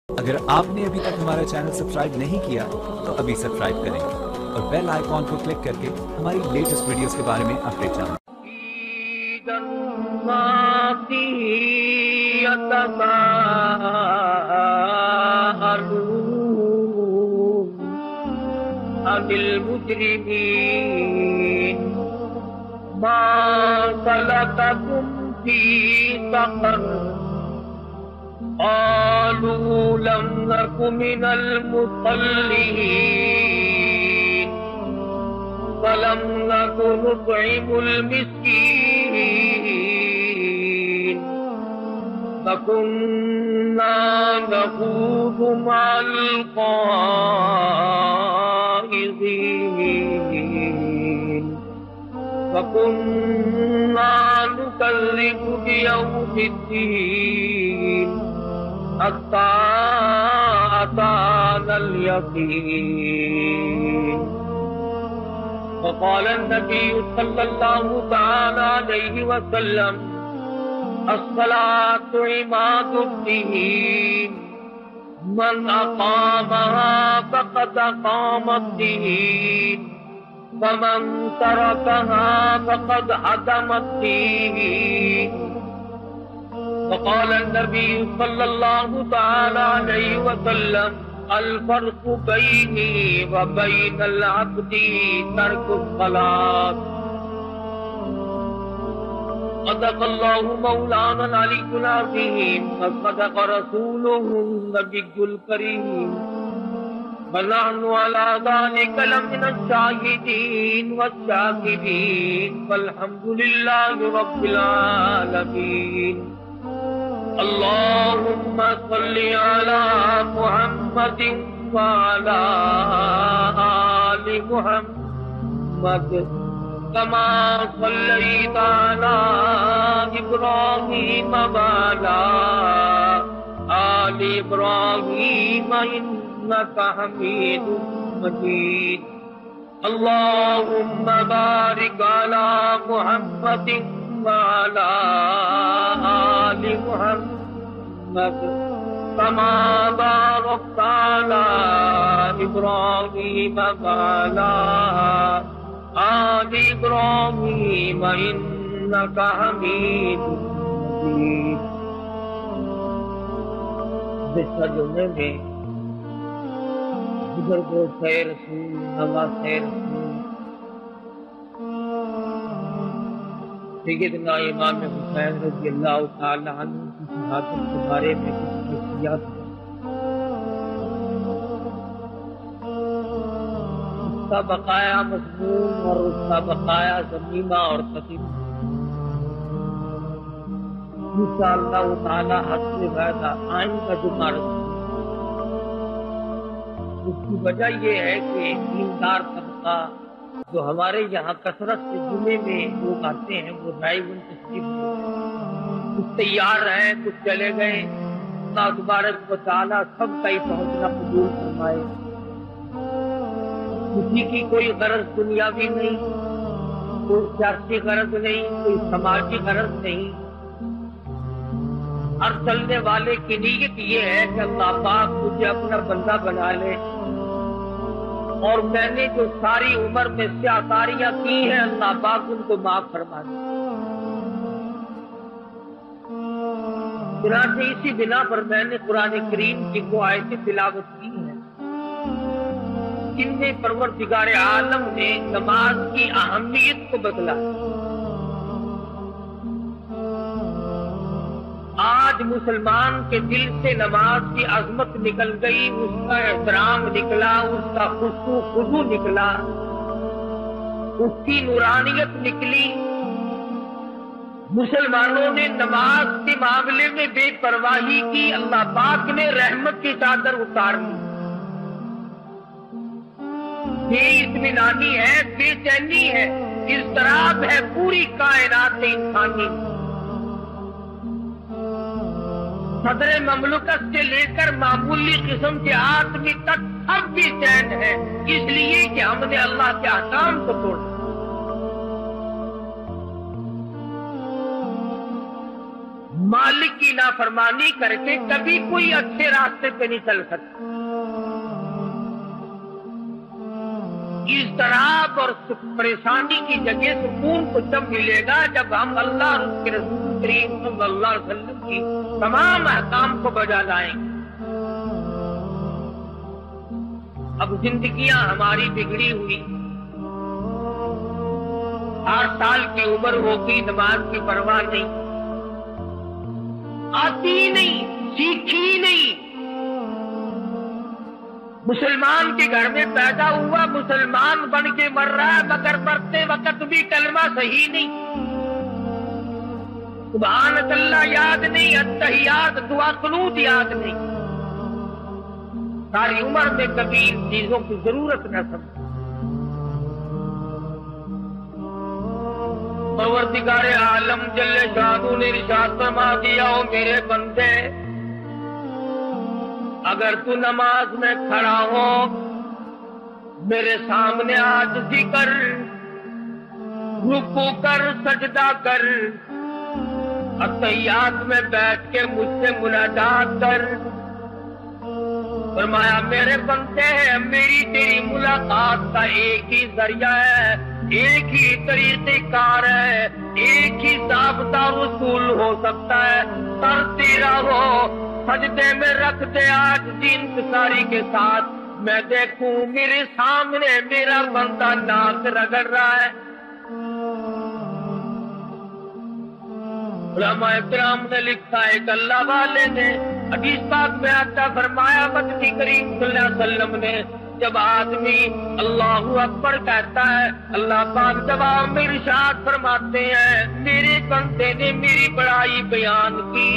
اگر آپ نے ابھی تک ہمارا چینل سبسکرائب نہیں کیا تو ابھی سبسکرائب کریں اور بیل آئیکن کو کلک کر کے ہماری لیٹسٹ ویڈیوز کے بارے میں اپڈیٹ جانیں۔ عن المجرمين ما سلككم في سقر قالوا لم نك من المصلين ولم نك نطعم المسكين وكنا نخوض مع الخائضين وكنا نكذب بيوم الدين حتى أتانا اليقين وقال النبي صلى الله تعالى عليه وسلم الصلاة عماد الدين من أقامها فقد أقام الدين ومن تركها فقد هدم الدين وقال النبي صلى الله تعالى عليه وسلم الفرق بيني وبين العبد ترك الصلاة صدق الله مولانا العلي العظيم وصدق رسوله النبي الكريم ونحن على ذلك لمن الشاهدين والشاكرين والحمد لله رب العالمين اللهم صل على محمد وعلى آل محمد كما صليت على إبراهيم وعلى آل إبراهيم إنك حميد مجيد اللهم بارك على محمد وعلى آل محمد كما باركت على إبراهيم وعلى آل إبراهيم إنك حميد مجيد بسر جمعے میں بزرگوں سے رسول نواز سے رسول سیدنا امام حسین رضی اللہ تعالی عنہ کی شہادت کے بارے میں کچھ خصوصیات ہیں۔ اس کا بقایا مضمون اور اس کا بقایا ضمیمہ اور خطیب انشاءاللہ تعالی حسب وعدہ آئندہ جمعہ رسول۔ اس کی وجہ یہ ہے کہ دیندار طبقہ جو ہمارے یہاں کثرت سے جمعے میں لوگ آتے ہیں وہ رائے ان تشریف کچھ تیار ہیں کچھ چلے گئے، اللہ تبارک و تعالیٰ سب کا ہی پہنچنا قبول فرمائے۔ کسی کی کوئی غرض دنیاوی نہیں، کوئی سیاسی غرض نہیں، کوئی سماجی غرض نہیں، ہر چلنے والے کی نیت یہ ہے کہ اللہ پاک مجھے اپنا بندہ بنا لے اور میں نے جو ساری عمر میں سیاکاریاں کی ہیں اللہ پاک ان کو معاف فرما دے۔ چنانچہ اسی بنا پر میں نے قرآن کریم کی وہ آیتیں تلاوت کی ہیں جن میں پروردگار عالم نے نماز کی اہمیت کو بدلا۔ آج مسلمان کے دل سے نماز کی عظمت نکل گئی، اس کا احترام نکلا، اس کا خشوع خضوع نکلا، اس کی نورانیت نکلی۔ مسلمانوں نے نماز کے معاملے میں بے پرواہی کی، اللہ پاک نے رحمت کی چادر اتار لی۔ بے اطمینانی ہے، بے چینی ہے، اضطراب ہے پوری کائنات انسانی۔ صدر مملکت سے لے کر معمولی قسم کے آدمی تک سب بھی چین ہے، اس لیے کہ ہم نے اللہ کے احکام کو توڑا۔ मालिक की नाफरमानी करके कभी कोई अच्छे रास्ते पे नहीं चल सकता। इज़्तिराब और परेशानी की जगह सुकून को जब मिलेगा जब हम अल्लाह और उसके रसूल करीम सल्लल्लाहु अलैहि वसल्लम की तमाम अहकाम को बजा लाएंगे। अब जिंदगियां हमारी बिगड़ी हुई, 8 साल की उम्र होगी, नमाज की परवाह नहीं, आती नहीं, सीखी नहीं। मुसलमान के घर में पैदा हुआ, मुसलमान बन के मर रहा है, मगर मरते वक्त भी कलमा सही नहीं, सुभान अल्लाह याद नहीं, अत्तहियात दुआ कुनूत याद नहीं। सारी उम्र में कभी इन चीजों की जरूरत न समझ। परवरदिगार आलम जल्ले शानू ने इरशाद फरमा दिया, ओ मेरे बंदे, अगर तू नमाज में खड़ा हो, मेरे सामने आजिज़ी कर, रुकू कर, सजदा कर, अत्तहियात में बैठ के मुझसे मुनाजात कर। फरमाया मेरे बंदे, मेरी तेरी मुलाकात का एक ही जरिया है, एक ही तरीक़ेकार है, एक ही ज़ाब्ता वसूल हो सकता है। सर तेरा हो, सजदे में रख दे आज इंतज़ारी के साथ, मैं देखूं मेरे सामने मेरा बंदा नाक रगड़ रहा है। उलमाए किराम ने लिखा है कि अल्लाह वाले ने हदीस पाक में आता फरमाया, मदनी करीम सल्लल्लाहु अलैहि वसल्लम ने, जब आदमी अल्लाहु अकबर कहता है, अल्लाह पाक जवाब में इरशाद फरमाते हैं, मेरे बंदे ने मेरी बड़ाई बयान की,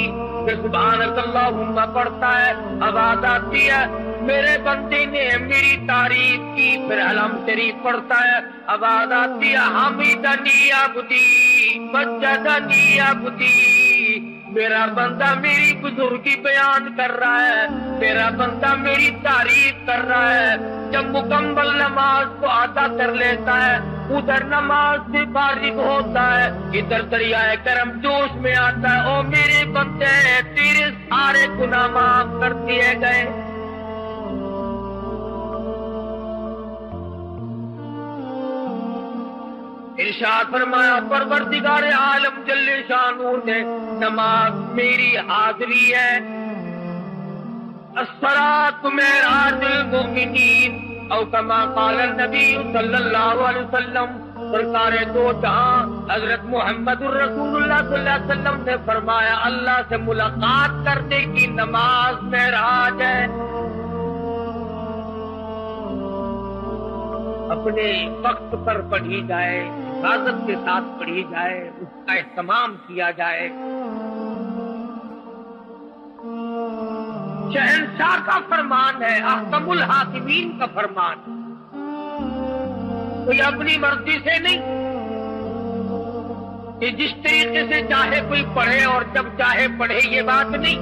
फिर सुभान अल्लाहुम्मा पढ़ता है, आवाज आती है, मेरे बंदे ने मेरी तारीफ की, फिर अलम शरीफ पढ़ता है, आवाज आती है, हमीदनी अब्दी मज्जदनी अब्दी, मेरा बंदा मेरी बुजुर्गी बयान कर रहा है, मेरा बंदा मेरी तारीफ कर रहा है। जब मुकम्मल नमाज को अदा कर लेता है, उधर नमाज से फारिग होता है, इधर दरियाए करम जोश में आता है, ओ मेरे बंदे तेरे सारे गुनाह माफ कर दिए गए। इरशाद फरमाया परवरदिगार आलम जल्ले शानू ने, नमाज मेरी हाजिरी है, अस्सलात मेराजुल मुमिनीन, औ कमा क़ाल नबी सल्लल्लाहु अलैहि वसल्लम, सरकारे दो जहां हजरत मुहम्मदुर रसूलुल्लाह सल्लल्लाहु अलैहि वसल्लम ने फरमाया, अल्लाह से मुलाकात करने की नमाज मेराज है। अपने वक्त पर पढ़ी जाए, हिफाजत के साथ पढ़ी जाए, उसका एहतमाम किया जाए। शहंशाह का फरमान है, अहकमुल हाकिमीन का फरमान, कोई अपनी मर्जी से नहीं कि जिस तरीके से चाहे कोई पढ़े और जब चाहे पढ़े, ये बात नहीं।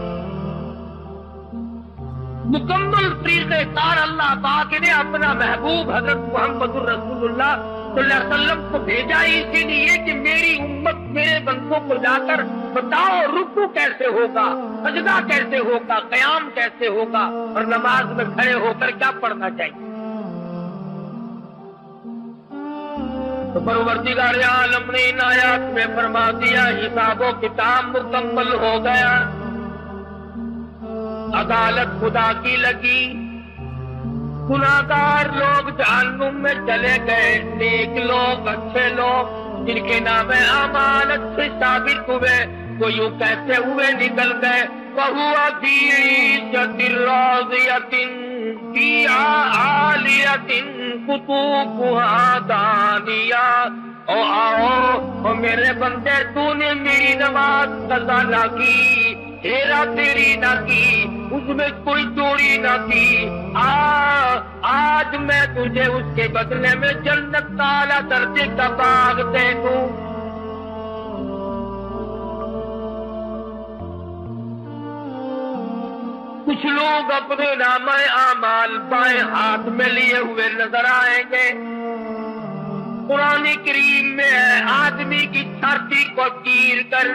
मुकम्मल तरीक़ेकार अल्लाह पाक ने अपना महबूब हजरत मुहम्मदुर रसूलुल्लाह सल्लल्लाहु अलैहि वसल्लम को भेजा इसीलिए कि मेरी उम्मत मेरे बंदों को जाकर बताओ रुकू कैसे होगा, सजदा कैसे होगा, क़याम कैसे होगा, और नमाज में खड़े होकर क्या पढ़ना चाहिए। तो परवरदिगार आलम ने इन आयात में फरमा दिया, हिसाबो किताब मुकम्मल हो गया, अदालत खुदा की लगी, गुनाहगार लोग जहन्नुम में चले गए, नेक लोग, अच्छे लोग जिनके नाम आमाल अच्छे साबित हुए, वो यूं कहते हुए निकल गए, वहुआ फी इज्जतिर राज़ियतिन फी आलियतिन कुतूबुहा दानिया। ओ आओ, ओ मेरे बंदे, तूने मेरी नमाज कज़ा ना की, हेरा तेरी ना की, उसमें कोई चोरी ना की, आज मैं तुझे उसके बदले में जन्नत का आला दर्जे का बाग दे दूं। कुछ लोग अपने नामे आमाल बाएं हाथ में लिए हुए नजर आएंगे, कुरान करीम में है, आदमी की छाती को चीर कर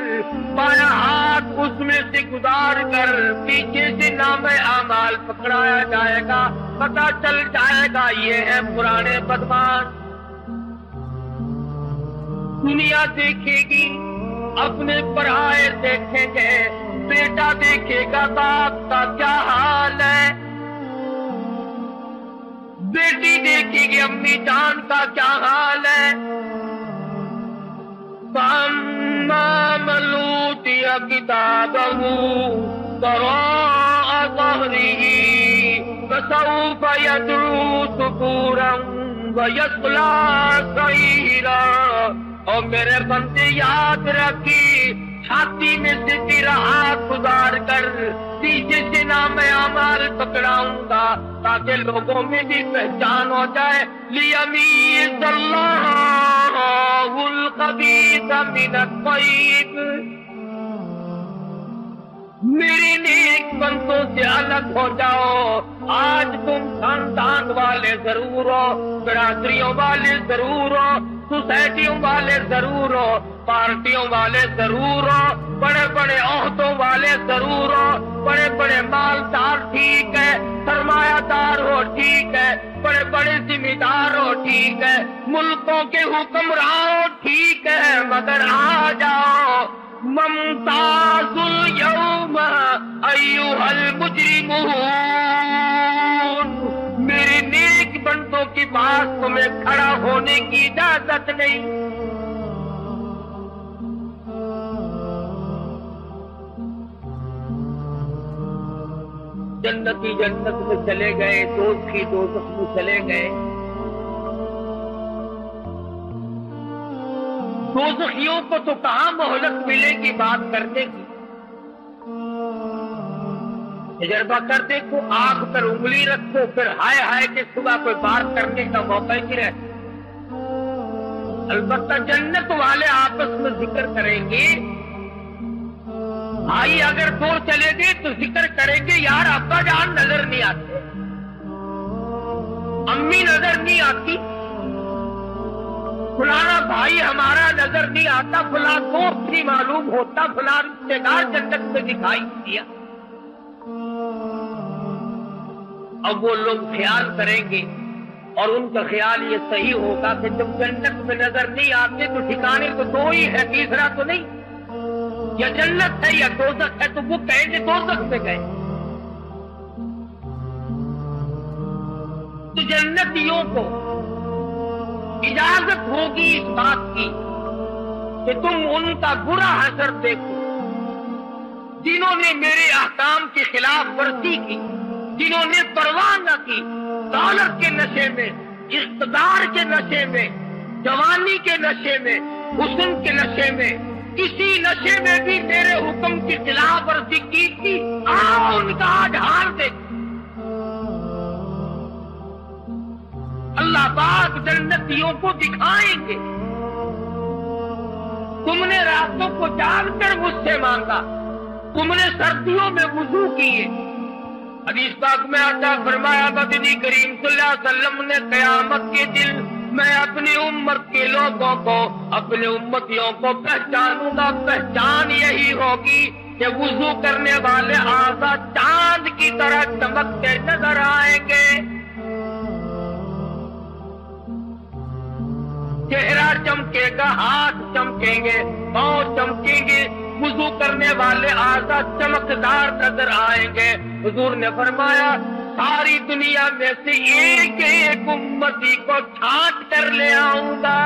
बायां हाथ उसमें से गुजार कर पीछे से नामे आमाल पकड़ाया जाएगा, पता चल जाएगा ये है पुराने बदमाश। दुनिया देखेगी, अपने पराए देखेंगे, बेटा देखेगा बाप का क्या हाल है, बेटी देखेगी अम्मी जान का क्या हाल है। मलूतिया किताबहू वराअ ज़हरिही फसौफ यदऊ सुबूरन व यस्ला सईरा। और मेरे बंदे याद रखी, छाती में से तेरा हाथ गुजार कर पीछे से नाम अमाल पकड़ाऊंगा ताकि लोगों में भी पहचान हो जाए। लियमीज़ अल्लाहुल खबीथ मिनत तय्यिब। मेरे नेक बंदों से अलग हो जाओ। आज तुम खानदान वाले जरूर हो, बिरादरियों वाले जरूर हो, सोसाइटियों वाले जरूर हो, पार्टियों वाले जरूर हो, बड़े बड़े ओहदों वाले जरूर हो, बड़े बड़े मालदार ठीक है, सरमायादार हो ठीक है, बड़े बड़े जिम्मेदार हो ठीक है, मुल्कों के हुक्मरान ठीक है, मगर आ जाओ ममताजुल यौम अय्युहल मुजरिमून। मेरे नेक बंदों के पास तुम्हें खड़ा होने की इजाजत नहीं। जन्नती जन्नत में चले गए, दोज़खी दोज़ख में चले गए। दोज़खियों को तो कहाँ मोहलत मिलेगी बात करने की। तजर्बा कर देखो, आंख पर उंगली रखो, फिर हाय हाय के सुबह कोई बात करने का मौका ही रहे। अलबत्ता जन्नत वाले आपस में जिक्र करेंगे। भाई अगर दूर चले गए तो जिक्र करेंगे, यार अब्बा जान नजर नहीं आते, अम्मी नजर नहीं आती, फलाना भाई हमारा नजर नहीं आता, फला दोस्त नहीं मालूम होता, फला रिश्तेदार जन्नत में दिखाई दिया। अब वो लोग ख्याल करेंगे और उनका ख्याल ये सही होगा कि जब जन्नत में नजर नहीं आते तो ठिकाने तो दो ही है, तीसरा तो नहीं। या जन्नत है या दोज़ख है, तो वो कहेंगे दोज़ख में गए। तो जन्नतियों को इजाजत होगी इस बात की कि तुम उनका बुरा हशर देखो जिन्होंने मेरे अहकाम के खिलाफ वर्जी की, जिन्होंने परवाह न की, दौलत के नशे में, इक़्तिदार के नशे में, जवानी के नशे में, हुस्न के नशे में, किसी नशे में भी मेरे हुक्म की खिलाफ वर्जी की थी। आओ उनका आज हाल देखो। अल्लाह पाक जन्नतियों को दिखाएंगे, तुमने रातों को जागकर मुझसे मांगा, तुमने सर्दियों में वुजू किए। हदीस पाक में आता फरमाया मदनी करीम सल्लल्लाहु अलैहि वसल्लम ने क़यामत के दिन मैं अपनी उम्मत के लोगों को, अपने उम्मतियों को पहचानूंगा। पहचान यही होगी कि वुजू करने वाले आज़ा चांद की तरह चमकते नजर आएंगे, चेहरा चमकेगा, हाथ चमकेंगे, पांव चमकेंगे। वुजू करने वाले आज़ा चमकदार नजर आएंगे। हुजूर ने फरमाया सारी दुनिया में से एक एक उम्मती को छांट कर ले आऊंगा।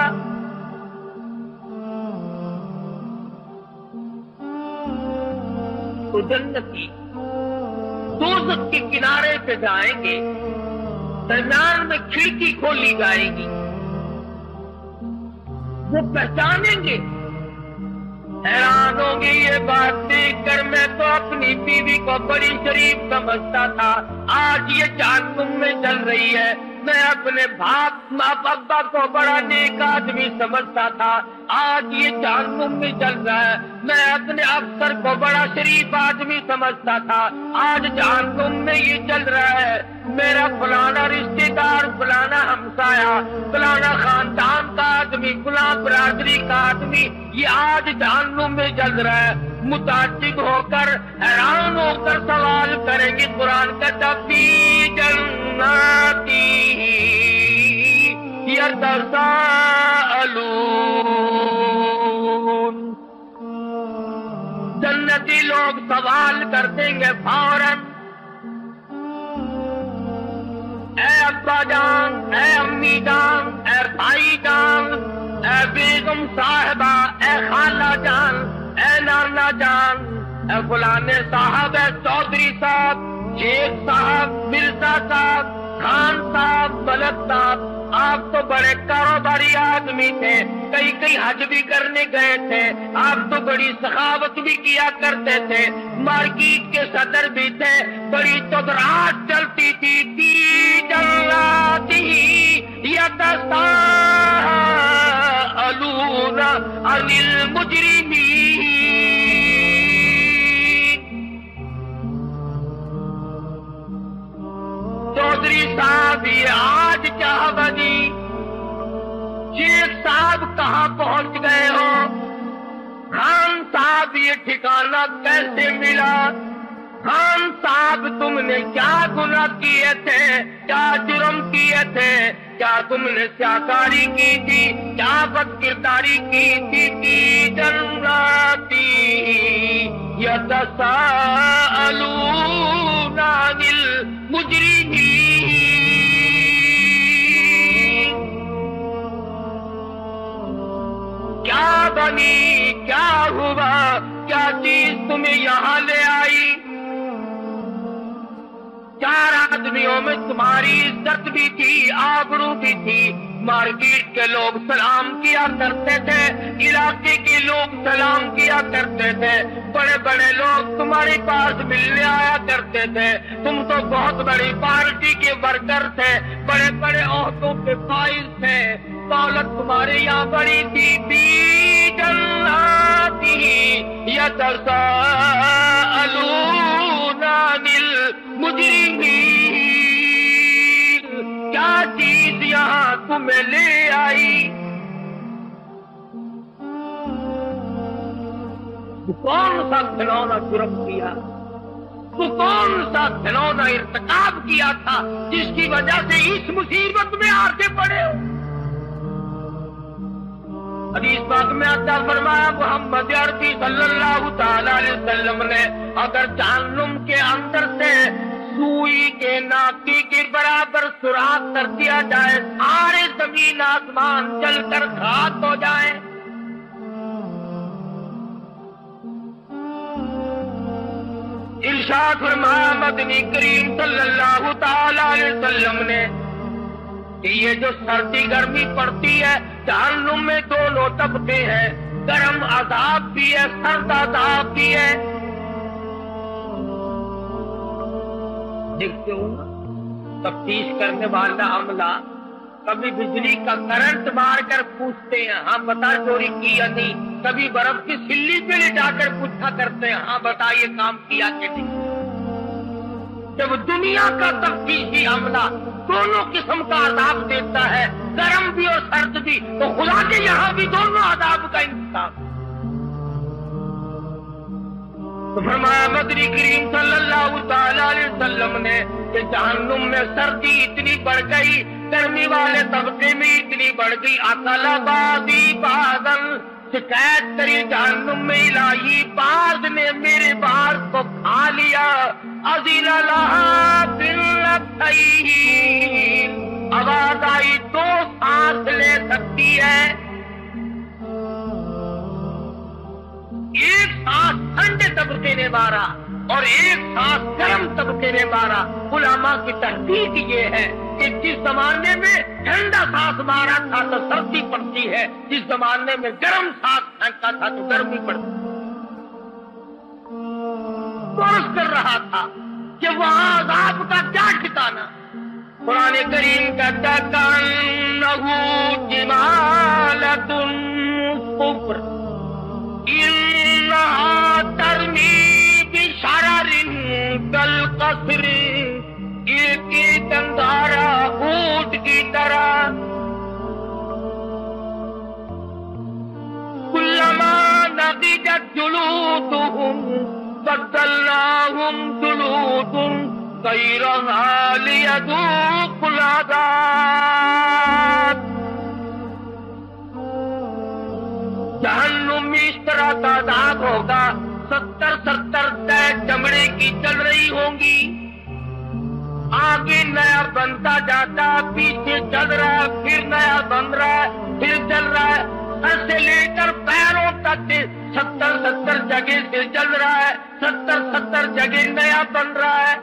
तो जन्नती दोज़ख के किनारे पे जाएंगे, दरमियान में खिड़की खोली जाएगी, वो पहचानेंगे। हैरान होंगे ये बात देख कर, मैं तो अपनी बीवी को बड़ी शरीफ समझता था, आज ये जहन्नुम में चल रही है। मैं अपने बाप अब्बा को बड़ा नेक आदमी समझता था, آج یہ جہنم میں چل رہا ہے. میں اپنے افسر کو بڑا شریف آدمی سمجھتا تھا, آج جہنم میں یہ چل رہا ہے. میرا فلانا رشتے دار, فلانا ہمسایا, فلانا خاندان کا آدمی, فلاں برادری کا آدمی, یہ آج جہنم میں چل رہا ہے. متعجب ہو کر, حیران ہو کر سوال کریں گے. قرآن کا تفی جناتی یتساءلون, جنتی لوگ سوال کر دیں گے فوراً, اے ابا جان, اے امی جان, اے بھائی جان, اے بیگم صاحبہ, اے خالہ جان, اے نانا جان, اے فلانے صاحب, اے چودھری صاحب, شیخ صاحب, مرزا صاحب, خان صاحب, ملک صاحب, آپ تو بڑے کاروباری آدمی تھے, کئی حج بھی کرنے گئے تھے, آپ تو بڑی سخاوت بھی کیا کرتے تھے, مارکیٹ کے صدر بھی تھے, بڑی چودراہٹ چلتی تھی. فی جناتہ یتساءلون عن المجرمین. چودھری صاحب یہ آج کیا بنی, شیخ صاحب کہاں پہنچ گئے ہو, خان صاحب یہ ٹھکانہ کیسے ملا, خان صاحب تم نے کیا گناہ کیے تھے, کیا جرم کیے تھے, کیا تم نے سیاکاری کی تھی, کیا بد کرداری کی تھی. فی جناتی یتساءلون عن المجرمین. کیا بنی, کیا ہوا, کیا چیز تمہیں یہاں لے آئی. 4 آدمیوں میں تمہاری عزت بھی تھی, آبرو بھی تھی, مارکیٹ کے لوگ سلام کیا کرتے تھے, علاقے کے لوگ سلام کیا کرتے تھے, بڑے بڑے لوگ تمہارے پاس ملنے آیا کرتے تھے. تم تو بہت بڑی پارٹی کے ورکر تھے, بڑے بڑے عہدوں کے فائز تھے, دولت تمہارے یہاں بڑی تھی. فی جناتہ یتساءلون عن المجرمین. کیا چیز یہاں تمہیں لے آئی, تو کون سا کھلونا جرم کیا, تو کون سا کھلونا ارتکاب کیا تھا جس کی وجہ سے اس مصیبت میں آتے پڑے ہو. حدیث پاک میں آتا فرمایا محمد عربی صلی اللہ تعالی علیہ وسلم نے, اگر جہنم کے اندر سے سوئی کے ناکی کے برابر سوراخ کر دیا جائے, سارے زمین آسمان جل کر خاک ہو جائے. ارشاد فرمایا مدنی کریم صلی اللہ تعالی علیہ وسلم نے کہ یہ جو سردی گرمی پڑتی ہے, جہنم میں 2 طبقے ہیں, گرم عذاب بھی ہے, سرد عذاب بھی ہے. دیکھتے ہو تفتیش کرنے والا عملہ کبھی بجلی کا کرنٹ مار کر پوچھتے ہیں, ہاں بتا چوری کی یا نہیں. کبھی برف کی سلی پہ لٹا کر پوچھا کرتے ہیں, ہاں بتا یہ کام کیا کہ نہیں. جب دنیا کا تفتیشی عملہ دونوں قسم کا عذاب دیتا ہے, گرم بھی اور سرد بھی, تو خدا کے یہاں بھی دونوں عذاب کا انتظام. تو فرمایا مدنی کریم صلی اللہ تعالی علیہ وسلم نے کہ جہنم میں سردی اتنی بڑھ گئی, گرمی والے طبقے میں اتنی بڑھ گئی. اکل بازی بادل, شکایت کری جہنم میں الہی باز نے میرے باز کو کھا لیا. اذن لہا باللطیف, آواز آئی 2 سانس لے سکتی ہے, ایک سانس ٹھنڈے طبقے نے مارا اور ایک سانس گرم طبقے نے مارا. علماء کی تحقیق یہ ہے کہ جس زمانے میں ٹھنڈا سانس مارا تھا تو سردی پڑتی ہے, جس زمانے میں گرم سانس پھینکا تھا تو گرمی پڑتی. درست کر رہا تھا کہ وہاں عذاب کا کیا ٹھکانا. قرآن کریم کہتا ہے کأنہ جمالۃ اوپر انہا ترمی بشرر کالقصر، ایک دندارا اونٹ کی طرح، کلما نضجت جلودہم بدلناہم جلود غیرہا لیذوقوا العذاب۔ جہنم میں اس طرح کا عذاب ہوگا، 70 تے چمڑے کی چل رہی ہوں گی، آگے نیا بنتا جاتا، پیچھے چل رہا ہے، پھر نیا بن رہا ہے، پھر چل رہا ہے، سر سے لے کر پیروں تک 70 جگہ سے چل رہا ہے، 70 جگہ نیا بن رہا ہے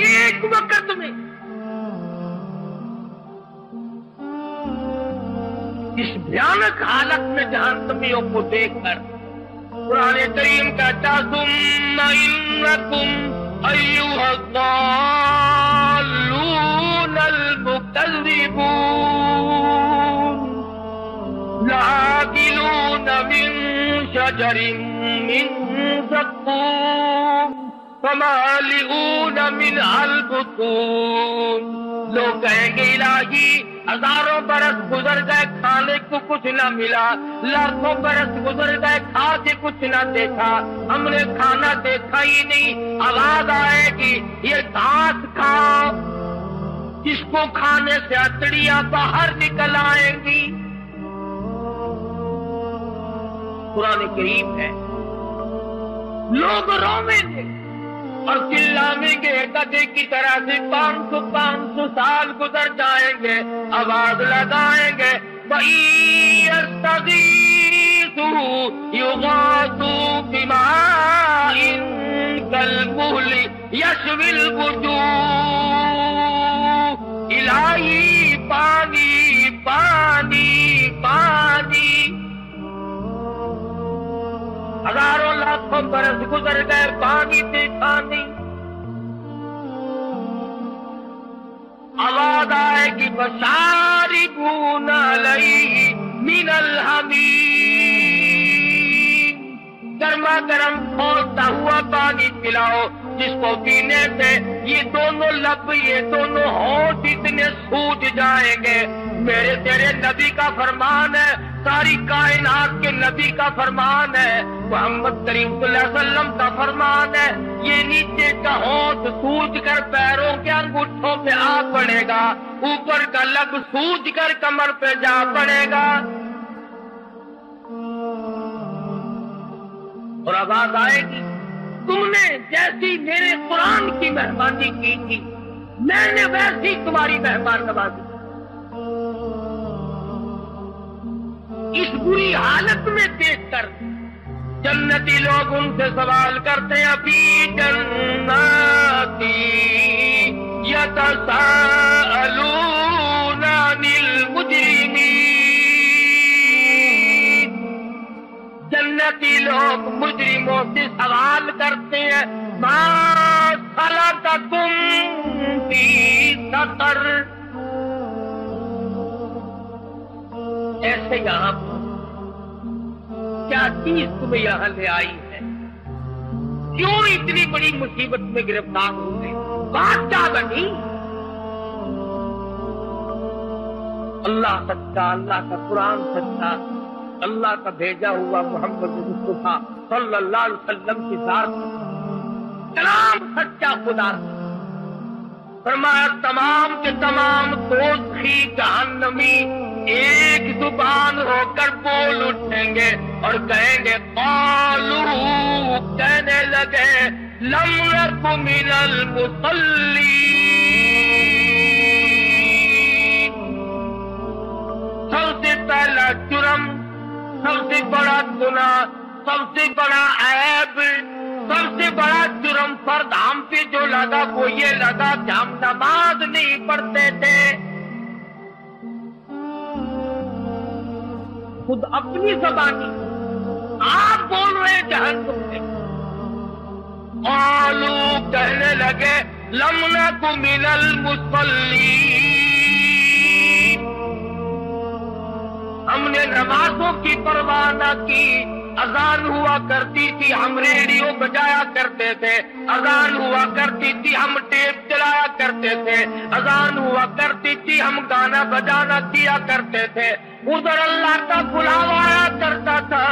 ایک وقت میں۔ اس بھیانک حالت میں جہنمیوں کو دیکھ کر قرآن کریم کہتا ثم انکم ایھا الضالون المکذبون لآکلون من شجر من زقوم فمالئون منها البطون۔ لوگ کہیں گے الہی ہزاروں برس گزر گئے کھانے کو کچھ نہ ملا، لاکھوں برس گزر گئے کھا کے کچھ نہ دیکھا، ہم نے کھانا دیکھا ہی نہیں۔ آواز آئے گی یہ گھاس کھاؤ، اس کو کھانے سے اتڑیاں باہر نکل آئیں گی۔ قرآن کریم ہے، لوگ رویں گے اور چلانے کے گدے کی طرح سے 500 سال گزر جائیں گے، آواز لگائیں گے وَإِن يَسْتَغِيثُوا يُغَاثُوا بِمَاءٍ كَالْمُهْلِ يَشْوِي الْوُجُوهَ۔ الہی پانی پانی پانی، ہزاروں لاکھوں برس گزر گئے پانی دیکھا نہیں۔ آواز آئے گی فَشَارِبُونَ عَلَيْهِ مِنَ الْحَمِيمِ، گرما گرم کھولتا ہوا پانی پلاؤ جس کو پینے سے یہ دونوں لب یہ دونوں ہونٹ اتنے سوج جائیں گے۔ میرے تیرے نبی کا فرمان ہے، ساری کائنات کے نبی کا فرمان ہے، محمد کریم صلی اللہ علیہ وسلم کا فرمان ہے، یہ نیچے کا ہونٹ سوج کر پیروں کے انگوٹھوں پہ آ پڑے گا، اوپر کا لب سوج کر کمر پہ جا پڑے گا، اور آواز آئے گی تم نے جیسی میرے قرآن کی مہمانی کی تھی میں نے ویسی تمہاری مہمان نوازی۔ اس بری حالت میں دیکھ کر جنتی لوگ ان سے سوال کرتے ہیں فی جناتی یتساءلون عن المجرمین، جنتی لوگ مجرموں سے سوال کرتے ہیں ما سلککم فی سقر، ایسے یہاں کیا چیز تمہیں یہاں لے آئی ہے، کیوں اتنی بڑی مصیبت میں گرفتار ہو گئے، بات کیا بنی؟ اللہ سچا، اللہ کا قرآن سچا، اللہ کا بھیجا ہوا محمد مصطفیٰ صلی اللہ علیہ وسلم کی ذات، کلام سچا خدا۔ فرمایا تمام کے تمام دوزخی جہنمی ایک زبان ہو کر بول اٹھیں گے اور کہیں گے قالو، کہنے لگے لم نک من المصلین، سب سے پہلا جرم، سب سے بڑا گناہ، سب سے بڑا عیب، سب سے بڑا جرم فرد ہم پہ جو لگا وہ یہ لگا کہ ہم نماز نہیں پڑھتے تھے۔ خود اپنی زبانی آپ بول رہے جہنم میں، قالو کہنے لگے لم نک من المصلین، ہم نے نمازوں کی پرواہ نہ کی. اذان ہوا کرتی تھی ہم ریڈیو بجایا کرتے تھے, اذان ہوا کرتی تھی ہم ٹیپ چلایا کرتے تھے, اذان ہوا کرتی تھی ہم گانا بجانا کیا کرتے تھے. ادھر اللہ کا بلاوا آیا کرتا تھا,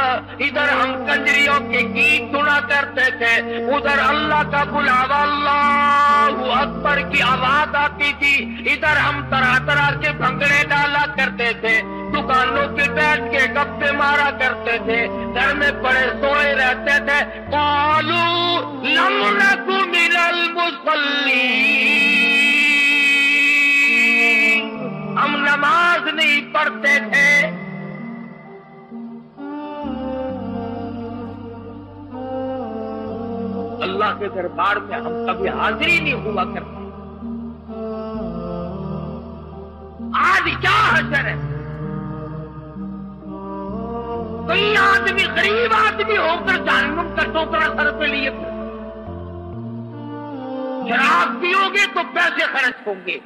ادھر ہم کنجریوں کے گیت سنا کرتے تھے. ادھر اللہ کا بلاوا اللہ اکبر کی آواز آتی تھی, ادھر ہم طرح طرح کے بھنگڑے ڈالا کرتے تھے, دکانوں پہ بیٹھ کے گپے مارا کرتے تھے, گھر میں پڑے سوئے رہتے تھے. قالوا لم نک من المصلین, ہم نماز نہیں پڑھتے تھے. اللہ کے دربار میں ہم کبھی حاضری نہیں ہوا کرتے. آج کیا حشر ہے, کئی آدمی غریب آدمی ہو کر جہنم کا ٹوکرا سر پہ لیے, شراب پیو گے تو پیسے خرچ ہوں گے,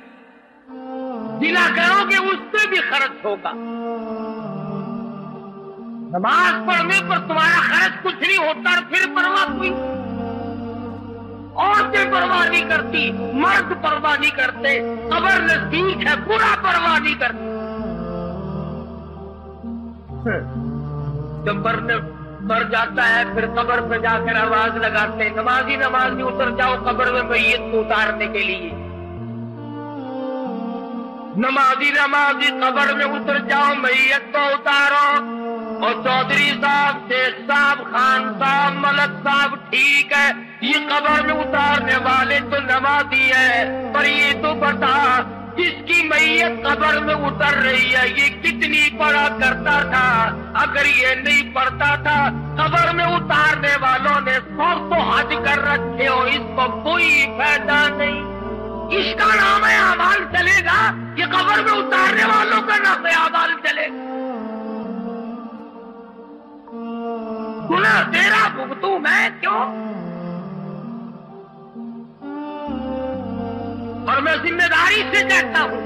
زنا کرو گے اس سے بھی خرچ ہوگا. نماز پڑھنے پر تمہارا خرچ کچھ نہیں ہوتا, اور پھر پرواہ کوئی. عورتیں پرواہ نہیں کرتی, مرد پرواہ نہیں کرتے, قبر نزدیک ہے پورا پرواہ نہیں کرتے. جب مر جاتا ہے پھر قبر پہ جا کر آواز لگاتے, نمازی نمازی اتر جاؤ قبر میں میت کو اتارنے کے لیے. نمازی نمازی قبر میں اتر جاؤ میت کو اتارو. اور چودھری صاحب, شیخ صاحب, خان صاحب, ملک صاحب, ٹھیک ہے یہ قبر میں اتارنے والے تو نمازی ہے, پر یہ تو بتا جس کی میت قبر میں اتر رہی ہے یہ کتنی پڑھا کرتا تھا. اگر یہ نہیں پڑھتا تھا قبر میں اتارنے والوں نے 100 تو حج کر رکھے ہو, اس کو کوئی فائدہ نہیں. اس کا نام اعمال چلے گا, یہ قبر میں اتارنے والوں کا نام اعمال چلے گا. گناہ تیرا بھگتوں میں کیوں؟ اور میں ذمہ داری سے کہتا ہوں,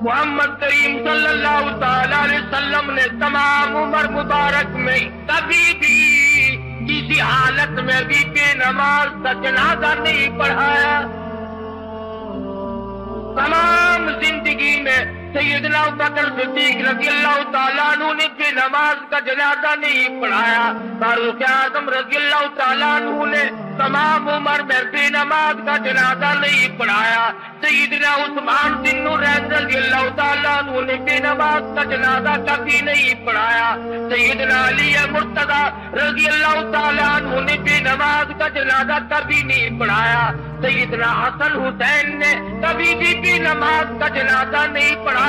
محمد کریم صلی اللہ تعالی علیہ وسلم نے تمام عمر مبارک میں کبھی بھی کسی حالت میں بھی بے نماز کا جنازہ نہیں پڑھایا. تمام زندگی میں سیدنا ابوبکر صدیق رضی اللہ تعالیٰ عنہ نے بے نماز کا جنازہ نہیں پڑھایا. فاروق اعظم رضی اللہ تعالیٰ عنہ نے تمام عمر میں بے نماز کا جنازہ نہیں پڑھایا. سیدنا عثمان بن نورین رضی اللہ تعالیٰ عنہ نے بے نماز کا جنازہ کبھی نہیں پڑھایا. سیدنا علی مرتضیٰ رضی اللہ تعالیٰ عنہ نے بے نماز کا جنازہ کبھی نہیں پڑھایا. سیدنا حسن حسین نے کبھی بھی بے نماز کا جنازہ نہیں پڑھایا.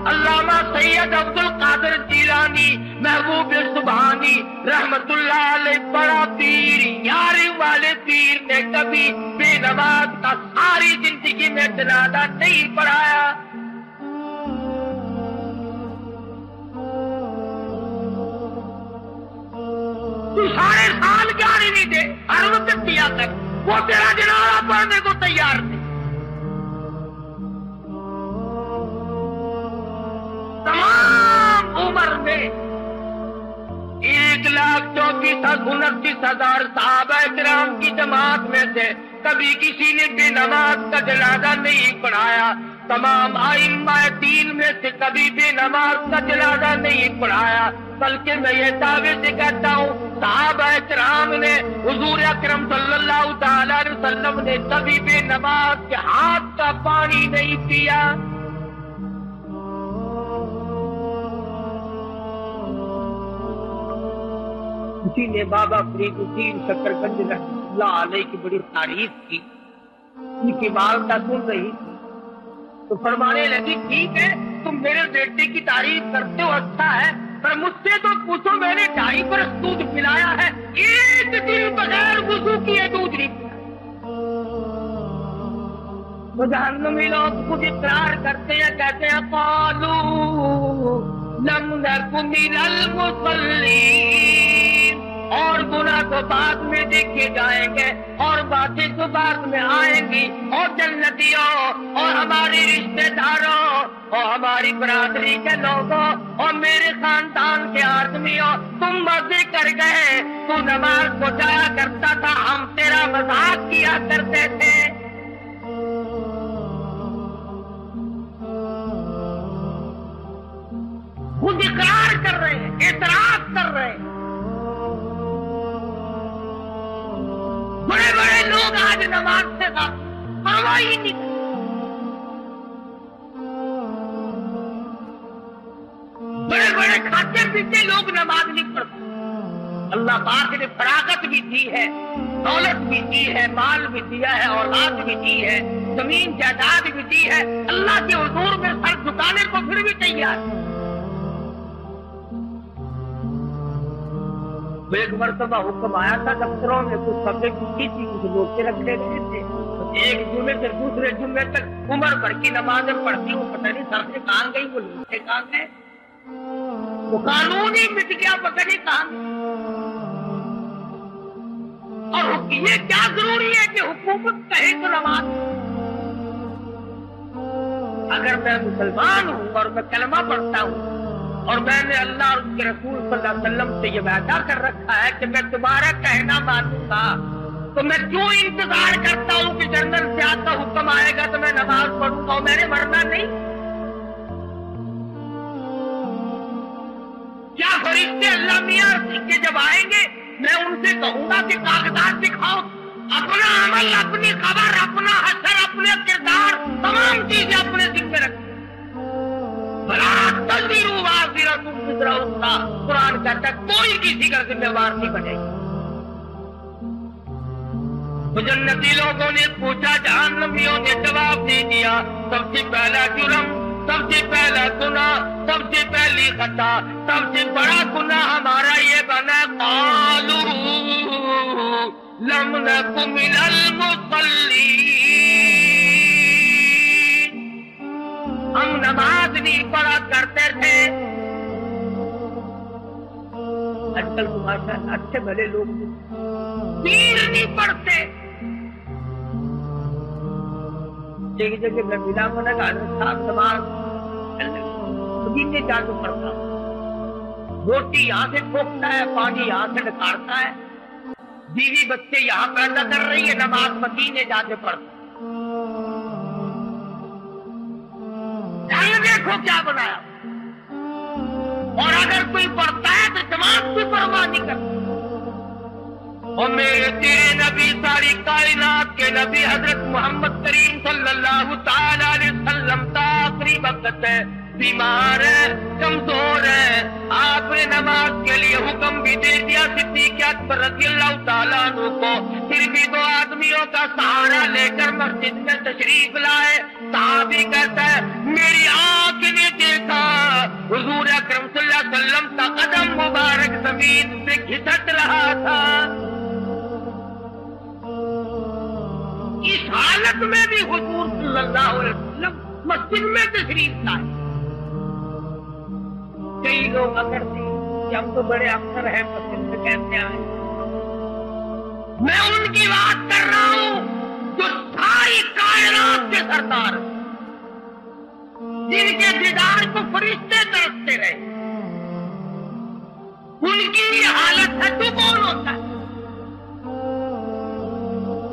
علامہ سید عبد القادر جیلانی محبوب سبحانی رحمت اللہ علیہ بڑا پیر, یار والے پیر نے کبھی بے نماز کا ساری زندگی میں جنازہ نہیں پڑھایا. تو سارے سال 11ویں دے ہر وقت کیا کر, وہ تیرا جنازہ پڑھنے کو تیار تھے. تمام عمر میں 1,34,29,000 صحابہ کرام کی جماعت میں سے کبھی کسی نے بے نماز کا جنازہ نہیں پڑھایا. تمام ائمہ دین میں سے کبھی بے نماز کا جنازہ نہیں پڑھایا. بلکہ میں یہ دعوے سے کہتا ہوں صحابہ کرام نے حضور اکرم صلی اللہ تعالی علیہ وسلم نے کبھی بے نماز کے ہاتھ کا پانی نہیں پیا. اسی نے بابا فرید الدین شکرگنج رحمۃ اللہ علیہ کی بڑی تعریف کی. ان کی والدہ سن رہی تھی تو فرمانے لگی, ٹھیک ہے تم میرے بیٹے کی تعریف کرتے ہو, اچھا ہے, پر مجھ سے تو پوچھو میں نے 2.5 برس دودھ پلایا ہے, ایک دن بغیر وضو کیے دودھ نہیں پلایا. تو جہنمی لوگ خود اقرار کرتے ہیں, کہتے ہیں قالوا لم نک من المصلین, اور گناہ تو بعد میں دیکھے جائیں گے اور باتیں تو بعد میں آئیں گی. اور جنتیوں اور ہماری رشتے داروں اور ہماری برادری کے لوگوں اور میرے خاندان کے آدمیوں، تم مزے کر گئے، تو نماز کو جایا کرتا تھا، ہم تیرا مذاق کیا کرتے تھے. خود اقرار کر رہے ہیں، اعتراف کر رہے ہیں. بڑے بڑے لوگ آج نماز سے پرواہ ہی نہیں کرتے. بڑے بڑے کھاتے پیتے لوگ نماز نہیں پڑھتے. اللہ پاک نے فراغت بھی دی ہے، دولت بھی دی ہے، مال بھی دیا ہے، اولاد بھی دی ہے، زمین جائیداد بھی دی ہے. اللہ کے حضور میں سر جھکانے کو پھر بھی تیار ہے. ایک مرتبہ حکم آیا تھا دفتروں میں کچھ قبضے کی تھی، کچھ لوگ کے رکھے گئے تھے. ایک جمعے سے دوسرے جمعے تک عمر بھر کی نمازیں پڑھتی ہوں، پتہ نہیں سر سے کہاں گئی، وہ لوگ سے کہاں گئے، وہ قانون ہی مٹ گیا، پتہ نہیں کہاں گئے. اور یہ کیا ضروری ہے کہ حکومت کہے تو نماز؟ اگر میں مسلمان ہوں اور میں کلمہ پڑھتا ہوں اور میں نے اللہ اور اس کے رسول صلی اللہ علیہ وسلم سے یہ وعدہ کر رکھا ہے کہ میں تمہارا کہنا مانوں گا، تو میں کیوں انتظار کرتا ہوں کہ جنرل سیاست کا حکم آئے گا تو میں نماز پڑھوں گا اور میں نے مرنا نہیں؟ کیا فرشتے اللہ میاں کے جب آئیں گے میں ان سے کہوں گا کہ کاغذات دکھاؤ، اپنا عمل، اپنی خبر، اپنا حشر، اپنے کردار، تمام چیزیں اپنے ذمہ رکھیں. قرآن کہتا ہے کوئی کسی کا ذمہ وار نہیں بنے گا. جنتی لوگوں نے پوچھا، جہنمیوں نے جواب دے دیا، سب سے پہلا جرم، سب سے پہلا گناہ، سب سے پہلی خطا، سب سے بڑا گناہ ہمارا یہ بنا، قالوا لم نک من المصلین، ہم نماز نہیں پڑھا کرتے تھے. آج کل ماشاءاللہ اچھے بھلے لوگ دین نہیں پڑھتے. ایک جگہ میں ملا، میں نے کہا صاحب نماز مدینے جا کے پڑھتا ہوں، روٹی یہاں سے ٹھوکتا ہے، پانی یہاں سے نکالتا ہے، بیوی بچے یہاں پیدا کر رہی ہے، نماز مدینے جا کے پڑھتا. دیکھو کیا بنایا. اور اگر کوئی پڑھتا ہے تو جماعت کی پرواہ نہیں کرتا. اور میرے تیرے نبی، ساری کائنات کے نبی حضرت محمد کریم صلی اللہ تعالی علیہ وسلم آخری وقت ہے، بیمار ہے، کمزور ہے، آپ نے نماز کے لیے حکم بھی دے دیا صدیق اکبر رضی اللہ تعالیٰ عنہ کو، پھر بھی دو آدمیوں کا سہارا لے کر مسجد میں تشریف لائے. صحابی کہتا ہے میری آنکھ نے دیکھا حضور اکرم صلی اللہ علیہ وسلم کا قدم مبارک زمین سے گھسٹ رہا تھا. اس حالت میں بھی حضور صلی اللہ علیہ وسلم مسجد میں تشریف لائے. کئی لوگ اگر کہ ہم تو بڑے افسر ہیں مسجد میں کہتے ہیں، میں ان کی بات کر رہا ہوں جو ساری کائنات کے سردار، جن کے دیدار کو فرشتے ترستے رہے، ان کی یہ حالت ہے تو کون ہوتا ہے؟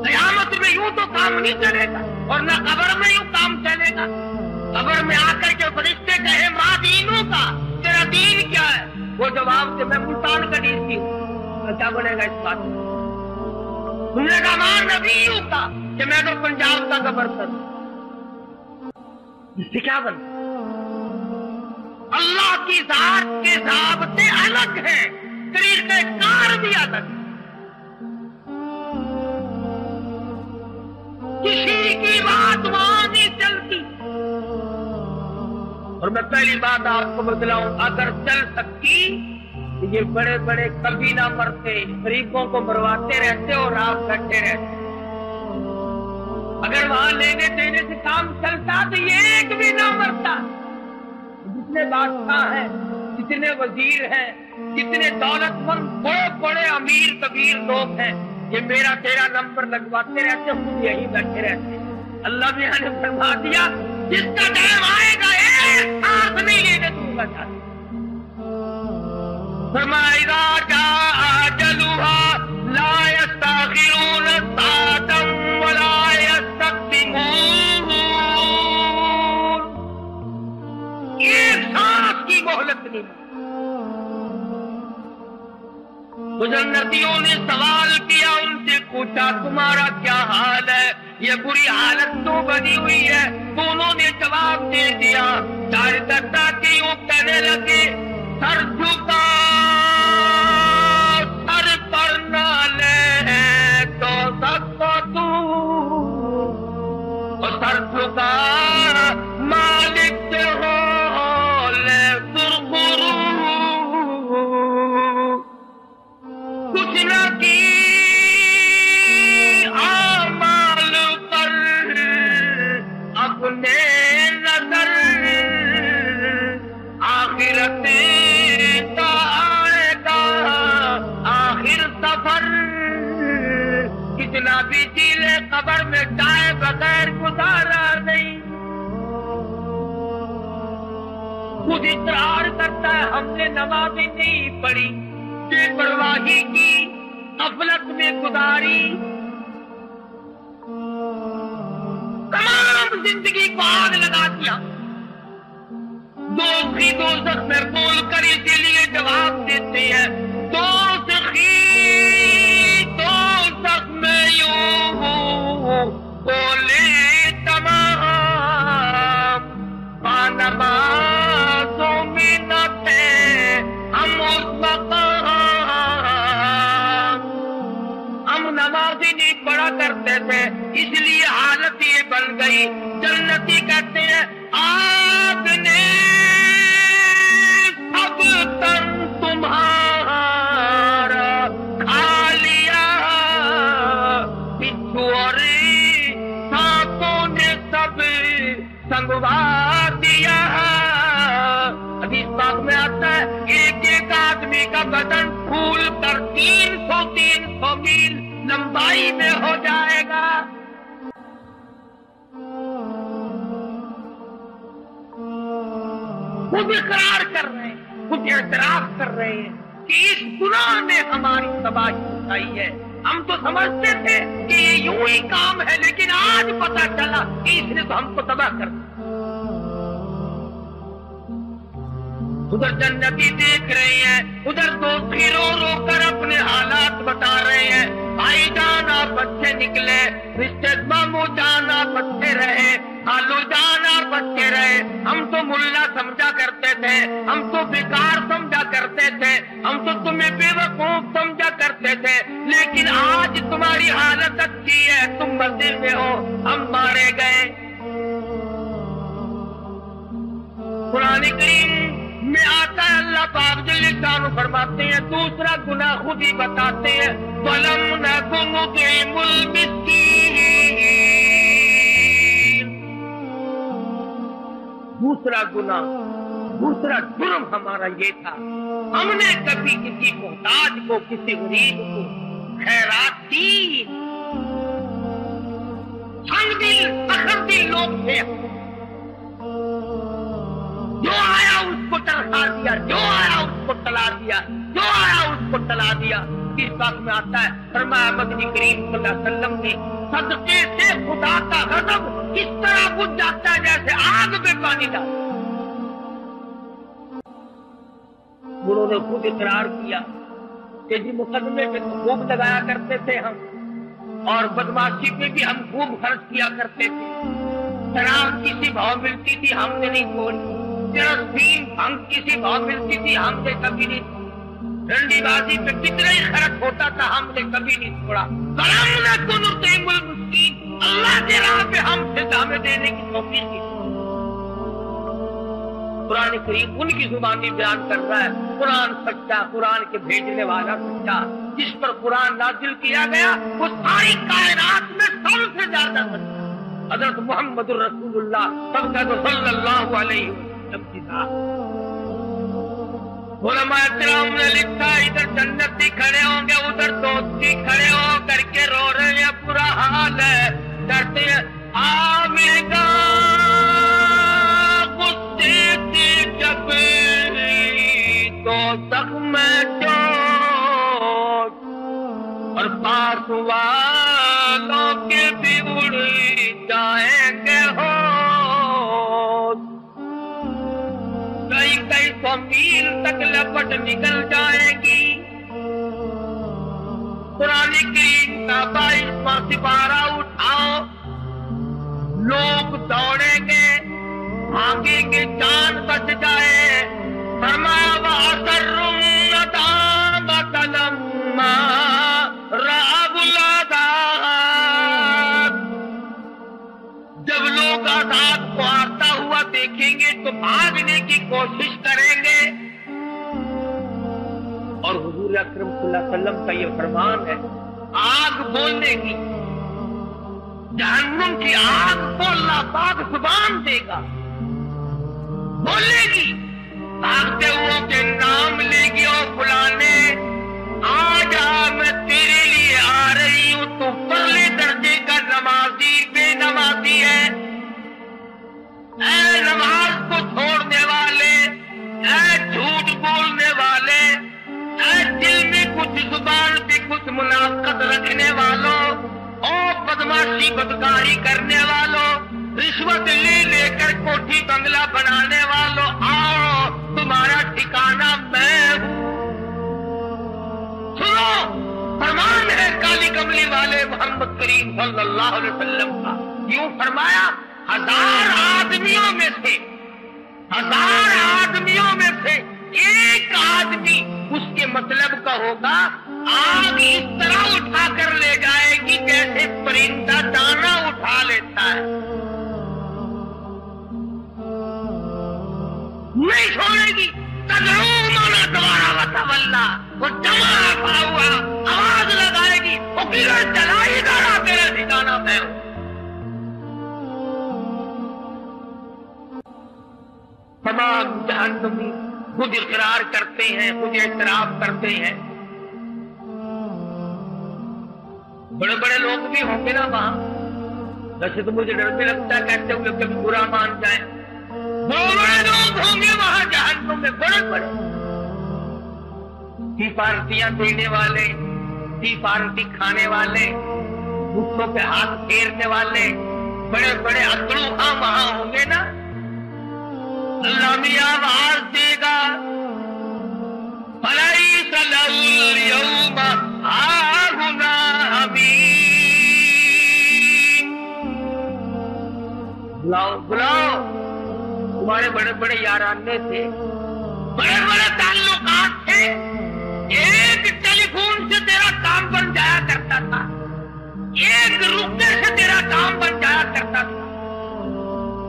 قیامت میں یوں تو کام نہیں چلے گا، اور نہ قبر میں یوں کام چلے گا. قبر میں آ کر کے فرشتے کہے ماں دینوں کا، تیرا دین کیا ہے؟ وہ جواب کہ میں ملتان کا دین کی ہوں. کیا بنے گا اس بات میں؟ تم نے کہا ماں نبیوں کا، کہ میں تو پنجاب کا قبر کروں. اس سے کیا بنتا؟ اللہ کی ذات کے ضابطے الگ ہیں، طریقہ کار بھی الگ ہے. کسی کی بات وہاں نہیں چلتی. اور میں پہلی بات آپ کو بتلاؤں، اگر چل سکتی یہ بڑے بڑے کبھی نہ مرتے، غریبوں کو مرواتے رہتے اور آپ گھٹے رہتے. اگر وہاں لینے دینے سے کام چلتا تو یہ ایک بھی نہ مرتا. جتنے بادشاہ ہیں، جتنے وزیر ہیں، जितने दौलतमंद बड़े बड़े अमीर कबीर लोग हैं, ये मेरा तेरा नंबर लगवाते रहते, खुद यही बैठे रहते। अल्लाह मियां ने फरमा दिया, जिसका टाइम आएगा एक सांस नहीं लेने दूंगा। फरमाएगा जाअजलुहा ला यस्तखिरून सातम वला यस्तक़दिमून, एक सांस की मोहलत नहीं। तो जन्नतियों ने सवाल किया, उनसे पूछा तुम्हारा क्या हाल है, ये बुरी हालत तो बनी हुई है। दोनों ने जवाब दे दिया। दाता के यूं कहने लगे, सर झुका सर पर न ले तो सबको तू, और सर झुका मालिक से हो ले सुरखुरू, कुछ न की आमाल पर अपने नजर, आखिरत का आएगा आखिर सफर, कितना भी जीले कब्र में जाए बगैर गुजारा नहीं। खुद इकरार करता है हमने नमाज़ें नहीं पढ़ी, बेपरवाही की, गफलत में गुजारी, तमाम जिंदगी को आग लगा दिया। दोस्ती दोजख में बोल कर इसीलिए जवाब देते हैं, दोस्ती दोजख में यूं बोले तमाम, नमाज़ों में न थे हम उस मकाम, हम नमाज़ी नहीं पढ़ा करते थे, इसलिए हालत ये बन गई। जन्नती कहते हैं आपने सब तन तुम्हारा खा लिया, बिच्छू और सांपों ने सब संगवार दिया। हदीस पाक में आता है एक एक आदमी का बदन फूल कर 300 मील लंबाई में हो जाएगा। खुद इकरार कर रहे हैं, खुद एतराफ कर रहे हैं कि इस गुनाह ने हमारी तबाही मचाई है। हम तो समझते थे कि ये यूं ही काम है, लेकिन आज पता चला कि इसने तो हमको तबाह कर दिया। उधर जन्नती देख रहे हैं, उधर दोस्त रो रो कर अपने हालात बता रहे हैं। भाई जान आप अच्छे निकले, रिश्ते मामू जान आप अच्छे रहे, खालू जान आप अच्छे रहे। हम तो मुल्ला समझा करते थे, हम तो बेकार समझा करते थे, हम तो तुम्हें बेवकूफ समझा करते थे, लेकिन आज तुम्हारी हालत अच्छी है, तुम मजे में हो, हम मारे गए। कुरान करीम में आता है, अल्लाह पाक जल्ले शान फरमाते हैं, दूसरा गुनाह खुद ही बताते हैं, वलम नकुन नुतइमुल मिस्कीन। दूसरा गुनाह, दूसरा जुर्म हमारा ये था, हमने कभी किसी मोहताज को, किसी गरीब को खैरात दी। संगदिल अखरदिल लोग थे, जो आया उसको टरखा दिया, जो आया उसको टला दिया, जो आया उसको टला दिया। इस बात में आता है, फरमाया मदनी करीम सल्लल्लाहु अलैहि वसल्लम ने, सदके से खुदा का गज़ब किस तरह बुझ जाता है जैसे आग में पानी डाल। उन्होंने खुद इकरार किया कि जी मुकदमे पे तो खूब लगाया करते थे हम, और बदमाशी पे भी हम खूब खर्च किया करते थे। शराब किसी भाव मिलती थी हमने नहीं छोड़ी, जरासीम भंग किसी भाव मिलती थी हमने कभी नहीं, डंडीबाजी पे कितना ही खर्च होता था हमने कभी नहीं छोड़ा। अल्लाह के राह पे हमसे दामे देने की तौफीक की। कुरान करीम उनकी जुबानी बयान कर रहा है, कुरान सच्चा, कुरान के भेजने वाला सच्चा, जिस पर कुरान नाजिल किया गया वो सारी कायनात में सबसे ज्यादा सच्चा हजरत मोहम्मदुर रसूलुल्लाह सल्लल्लाहु अलैहि वसल्लम की बात। उलमा इकराम ने लिखा इधर जन्नती खड़े होंगे, उधर दोस्ती खड़े हो करके रो रहे हैं, बुरा हाल है, डरते हैं आवेगा गुस्से से जब तो जख्म चोट और पास वालों के भी उड़ जाएंगे हो, कई कई सौ मील तक लपट निकल जाएगी। कुरान करीम का 22वां सिपारा उठाओ, लोग दौड़ेंगे, भागेंगे, जान बच जाए। फरमाया वअसर्रुन नदामत लम्मा रअबुल अज़ाब, जब लोग आजाद को आता हुआ देखेंगे तो भागने की कोशिश करेंगे। और हुजूर अकरम सल्लल्लाहु अलैहि वसल्लम का ये फरमान है, आग बोलेगी, जहन्नुम की आग को अल्लाह पाक जुबान देगा, बोलेगी, भागते हुए के नाम लेगी और बुलाने, आजा मैं तेरे लिए आ रही हूं, तू पहले दर्जे का नमाजी बेनमाजी है। ऐ नमाज को छोड़ने वाले, ऐ झूठ बोलने वाले, ऐ दिल में कुछ जुबान पे कुछ मुनाफकत रखने वालों, और बदमाशी बदकारी करने वालों, रिश्वत ले लेकर कोठी बंगला बनाने वालों, आओ तुम्हारा ठिकाना मैं हूं। सुनो, फरमान है काली कमली वाले मोहम्मद करीम सल्लल्लाहु अलैहि वसल्लम का, यूं फरमाया, 1000 आदमियों में से, 1000 आदमियों में से एक आदमी उसके मतलब का होगा, आग इस तरह उठा कर ले जाएगी जैसे परिंदा दाना उठा लेता है, नहीं छोड़ेगी। माना दोबारा वतवल्ला, वो जमा हुआ आवाज लगाएगी, वो किधर चलाई गाड़ा, तेरा ठिकाना मैं हूं। तमाम जहन्नमी खुद इकरार करते हैं, खुद एतराफ करते हैं। बड़े बड़े लोग भी होंगे ना वहां, वैसे तो मुझे डर भी लगता है कहते हुए कभी बुरा मान जाए। बड़े बड़े लोग होंगे वहां जहन्नुम में, बड़े बड़े पार्टियां देने वाले, पार्टी खाने वाले, मुट्ठों पे हाथ फेरने वाले, बड़े बड़े अकड़ू वहां होंगे ना। अल्लाह भी आवाज देगा, फलैस लहुल यौमा हाहुना हमीम, बुलाओ बुलाओ, तुम्हारे बड़े बड़े याराने थे, बड़े बड़े ताल्लुकात थे, एक टेलीफोन से तेरा काम बन जाया करता था, एक रुपये से तेरा काम बन जाया करता था,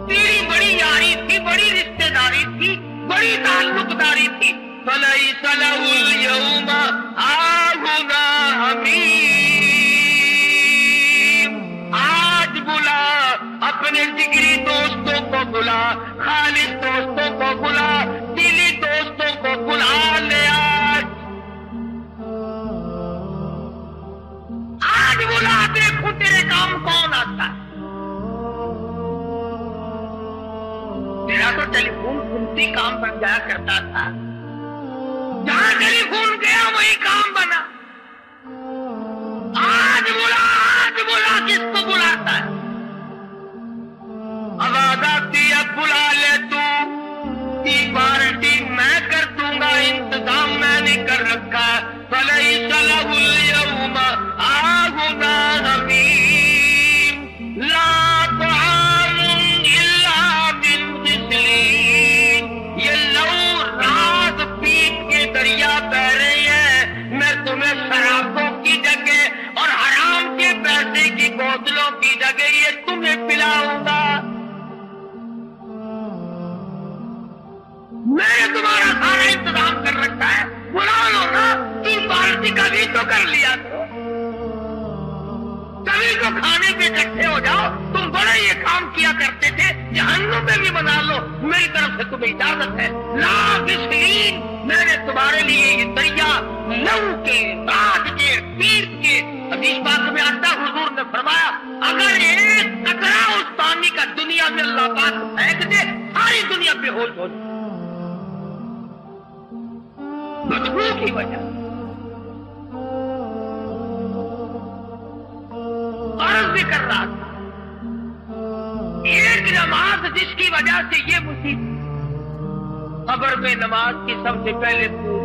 तेरी बड़ी यारी थी, बड़ी रिश्तेदारी थी, बड़ी ताल्लुकदारी थी। फलैस लहुल यौमा हाहुना हमीम, आज बुला अपने जिगरी दोस्तों को बुला, खालिस दोस्तों को बुला, दिली दोस्तों को बुला ले, आज बुला, देखो तेरे काम कौन आता है। तेरा तो टेलीफोन सुनती काम बन जाया करता था, जहां टेलीफोन गया वही काम बना। आज बुला, किसको बुलाता है? आवाज आती है, बुला ले तू, की पार्टी मैं कर दूंगा, इंतजाम मैंने कर रखा है। फलैस लहुल यौमा हाहुना हमीम, ला तुआमुन इल्ला मिन गिस्लीन, ये लहू रात पीट के दरिया बह रहे हैं, मैं तुम्हें शराबों की जगह और हराम के पैसे की बोतलों की जगह ये तुम्हें पिलाऊंगा। मैंने तुम्हारा सारा इंतजाम कर रखा है, बुला लो ना, तुम पार्टी कभी तो कर लिया करो, कभी तो खाने पे इकट्ठे हो जाओ, तुम बड़े ये काम किया करते थे, जहन्नुम में भी बना लो, मेरी तरफ से तुम्हें इजाजत है। ला बिस्लीन, मैंने तुम्हारे लिए ये दरिया लहू के, रात के, तीर के, हदीस पाक में आता हुजूर ने फरमाया अगर एक कतरा उस पानी का दुनिया में अल्लाह पाक फेंक दे, सारी दुनिया बेहोश हो जाए, बदबू की वजह। अर्ज भी कर रहा था, एक नमाज जिसकी वजह से ये मुसीबत, कब्र में नमाज की सबसे पहले पूछ,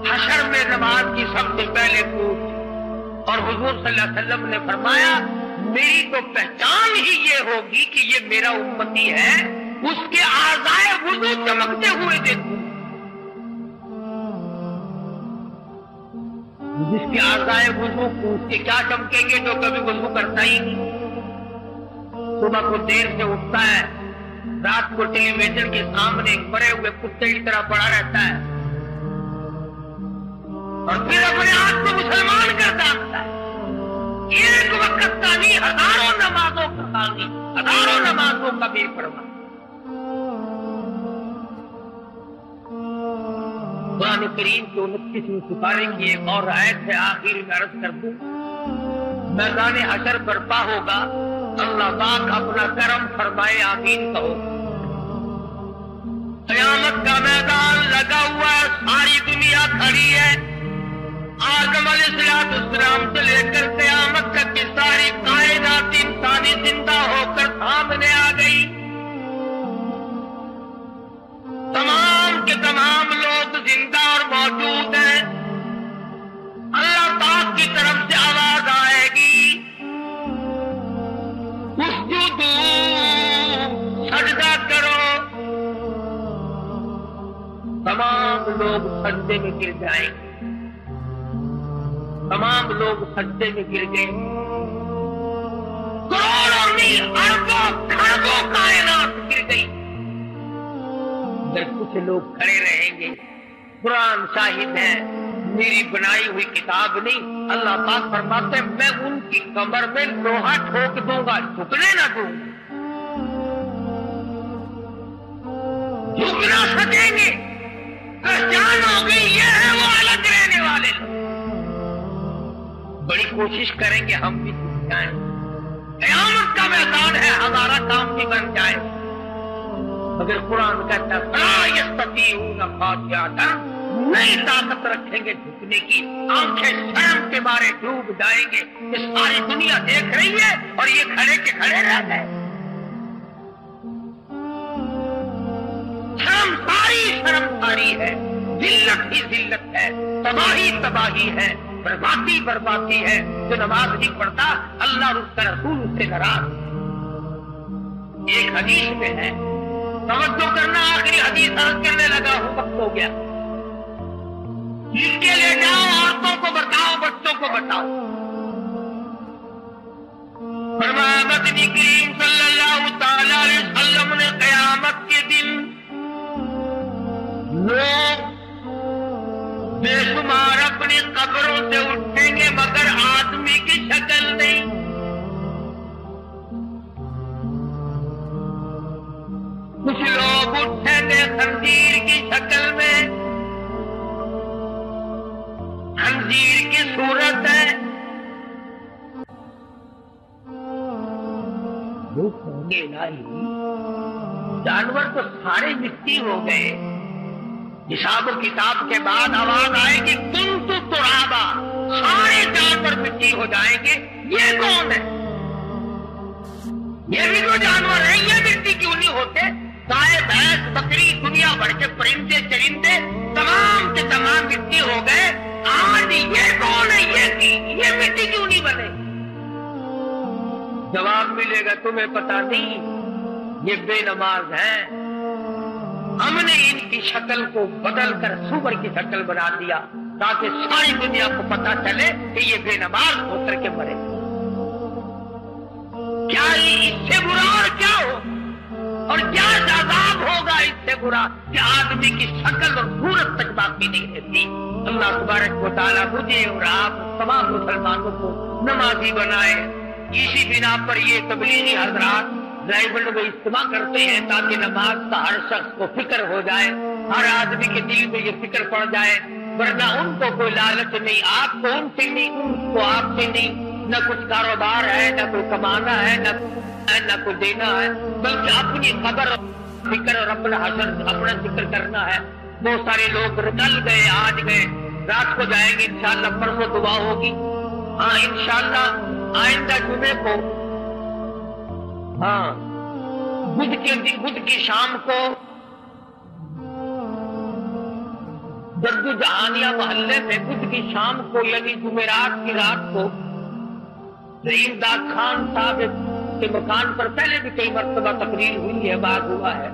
हशर में नमाज की सबसे पहले पूछ। और हुजूर सल्लल्लाहु अलैहि वसल्लम ने फरमाया मेरी तो पहचान ही ये होगी कि ये मेरा उम्मती है, उसके आज़ाए वुज़ू चमकते हुए देखूं। जिसके आज़ाए वुज़ू को उसके क्या चमकेंगे, जो कभी वुज़ू करता ही नहीं, सुबह को देर से उठता है, रात को टेलीविजन के सामने मरे हुए कुत्ते की तरह पड़ा रहता है, और फिर अपने आप को मुसलमान कर डालता है। एक वक्त का नहीं, हजारों नमाजों का काजी, हजारों नमाजों का बेपरवाह। कुरान करीम के 29वें सिपारे की एक और आयत है, आखिर में अर्ज कर दूं, मैदान हशर बर्पा होगा, अल्लाह पाक अपना करम फरमाए, आमीन कहो। क़यामत का मैदान लगा हुआ है, सारी दुनिया खड़ी है, आदम अलैहिस्सलाम से लेकर क़यामत तक की सारी कायनात इंसानी जिंदा होकर सामने आ गई। तमाम के तमाम लोग जिंदा और मौजूद हैं। अल्लाह पाक की तरफ से आवाज आएगी, उसजुदू, सजदा करो। तमाम लोग सजदे में गिर जाएंगे, तमाम लोग सजदे में गिर गए। करोड़ों नहीं, अरबों खरबों कायनात गिर गई। कुछ लोग खड़े रहेंगे। कुरान शाहिद है, मेरी बनाई हुई किताब नहीं। अल्लाह पाक फरमाते मैं उनकी कमर में लोहा ठोक दूंगा, झुकने ना दूंगा, झुक ना सकेंगे। पहचान हो गई, ये है वो अलग रहने वाले लोग। बड़ी कोशिश करेंगे हम भी झुक जाएं। क़यामत का मैदान है, हमारा काम भी बन जाए। मगर कुरान कहता नहीं ताकत रखेंगे झुकने की, आंखें शर्म के मारे डूब जाएंगे। ये सारी दुनिया देख रही है और ये खड़े के खड़े रह गए। शर्म सारी है, जिल्लत ही जिल्लत है, तबाही तबाही है, बर्बादी बर्बादी है। जो नमाज नहीं पढ़ता, अल्लाह और उसका रसूल उससे नाराज। एक हदीस में है, तवज्जो करना, आखिरी हदीस अर्ज करने लगा हूं, वक्त हो गया। लिख के ले जाओ, औरतों को बताओ, बच्चों को बताओ। फरमाया नबी करीम सल्लल्लाहु तआला अलैहि वसल्लम ने क़यामत के दिन लोग बेशुमार अपनी कब्रों से उठेंगे, मगर आदमी की शक्ल नहीं। कुछ लोग उठेंगे खंजीर की शक्ल में, खंजीर की सूरत है। लोग होंगे नहीं, जानवर तो सारे मिट्टी हो गए। हिसाब किताब के बाद आवाज आएगी तुम तो तुराबा, सारे जानवर मिट्टी हो जाएंगे। ये कौन है? ये भी जो जानवर है, ये मिट्टी क्यों नहीं होते? गाय, भैंस, बकरी, दुनिया भर के परिंदे चरिंदे तमाम के तमाम मिट्टी हो गए। आज ये कौन है? ये मिट्टी क्यों नहीं बने? जवाब मिलेगा तुम्हें पता नहीं, ये बेनमाज हैं। हमने इनकी शक्ल को बदल कर सूअर की शक्ल बना दिया ताकि सारी दुनिया को पता चले कि ये बेनमाज होकर के मरे। क्या इससे बुरा और क्या हो, और क्या अज़ाब होगा इससे बुरा कि आदमी की शक्ल और सूरत तक बाकी नहीं रहती। अल्लाह तबारक व तआला मुझे और आप तमाम मुसलमानों को नमाजी बनाए। इसी बिना पर ये तबलीगी हजरात ड्राइवर वो इस्तेमाल करते हैं ताकि नमाज का हर शख्स को फिक्र हो जाए, हर आदमी के दिल में ये फिक्र पड़ जाए, वरना उनको कोई लालच नहीं, आपको उनसे नहीं, उनको आपसे नहीं, न कुछ कारोबार है, न कोई कमाना है, न कोई देना है, बल्कि अपनी खबर फिक्र और अपना हशर अपना जिक्र करना है। बहुत सारे लोग कल गए, आज गए, रात को जाएंगे, इंशाअल्लाह परसों दुआ होगी। हाँ इंशाअल्लाह आइंदा जुमे को, हाँ बुध की शाम को जद्दू जहानिया मोहल्ले में बुध की शाम को यानी जुमेरात की रात को रहीमदाद खान साहब के मकान पर पहले भी कई मरतबा तकरीर हुई है, बात हुआ है।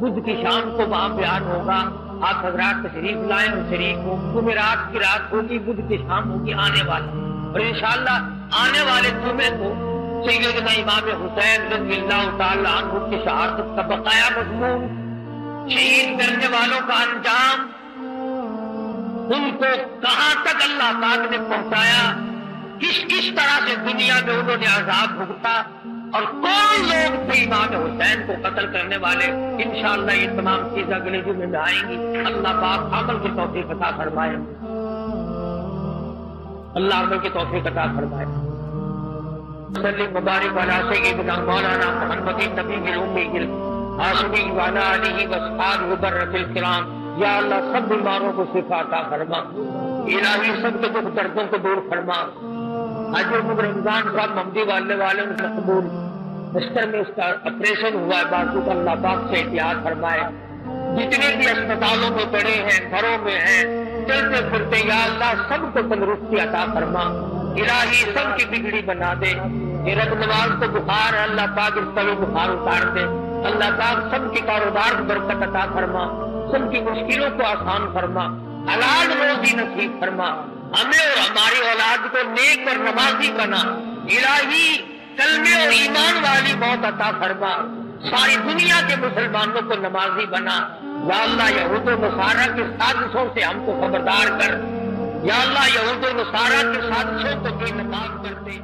बुध की शाम को वहां बयान होगा, आप हजरात तशरीफ लाएं और शरीक हो। जुमेरात की रात होगी, बुध की शाम होगी आने वाली, और इंशाअल्लाह आने वाले जुमे को सैयदना इमाम हुसैन रज़ियल्लाहु ताला अन्हु की शहादत का बकाया मज़मून, शहीद करने वालों का अंजाम, उनको कहां तक अल्लाह पाक ने पहुंचाया, किस किस तरह से दुनिया में उन्होंने अज़ाब भुगता, और कौन लोग थे इमाम हुसैन को कत्ल करने वाले। इंशाअल्लाह ये तमाम चीजें अगले जुमे में आएंगी। अल्लाह पाक अमल की तौफीक अता फरमाए, अल्लाह अमल की तौफीक अता फरमाए। सल्लल्लाहु मुबारक अला सय्यिदिना मौलाना मुहम्मदिन नबील उम्मील हाशिमी व अला आलिहि व अस्हाबिहि बर्रतिल किराम। या अल्लाह सब बीमारों को शिफा अता फरमा, इलाही सब के दुख दर्दों को दूर फरमा। आज रमजान साहब ममदी वाले मकबूल बिस्तर में उसका ऑपरेशन हुआ है, बाजू का अल्लाह पाक से एहतियात फरमाए। जितने भी अस्पतालों में पड़े हैं, घरों में हैं, चलते फिरते, या अल्लाह सबको तंदुरुस्ती अता फरमा, इलाही सबकी बिगड़ी बना दे। ये रब नवाज को बुखार है, अल्लाह पाक इसका भी बुखार उतार दे। अल्लाह पाक सबके कारोबार को बरकत अता फरमा, सबकी मुश्किलों को आसान फरमा, हलाल रोजी नसीब फरमा। हमें और हमारी औलाद को नेक और नमाजी बना, इलाही कलमे और ईमान वाली मौत अता फरमा। सारी दुनिया के मुसलमानों को नमाजी बना। या अल्लाह यहूद और नसारा की साजिशों से हमको खबरदार कर। या अल्लाह यहूद और नसारा की साजिशों को बेनकाब कर दे।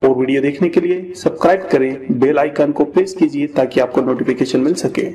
और वीडियो देखने के लिए सब्सक्राइब करें, बेल आइकन को प्रेस कीजिए ताकि आपको नोटिफिकेशन मिल सके।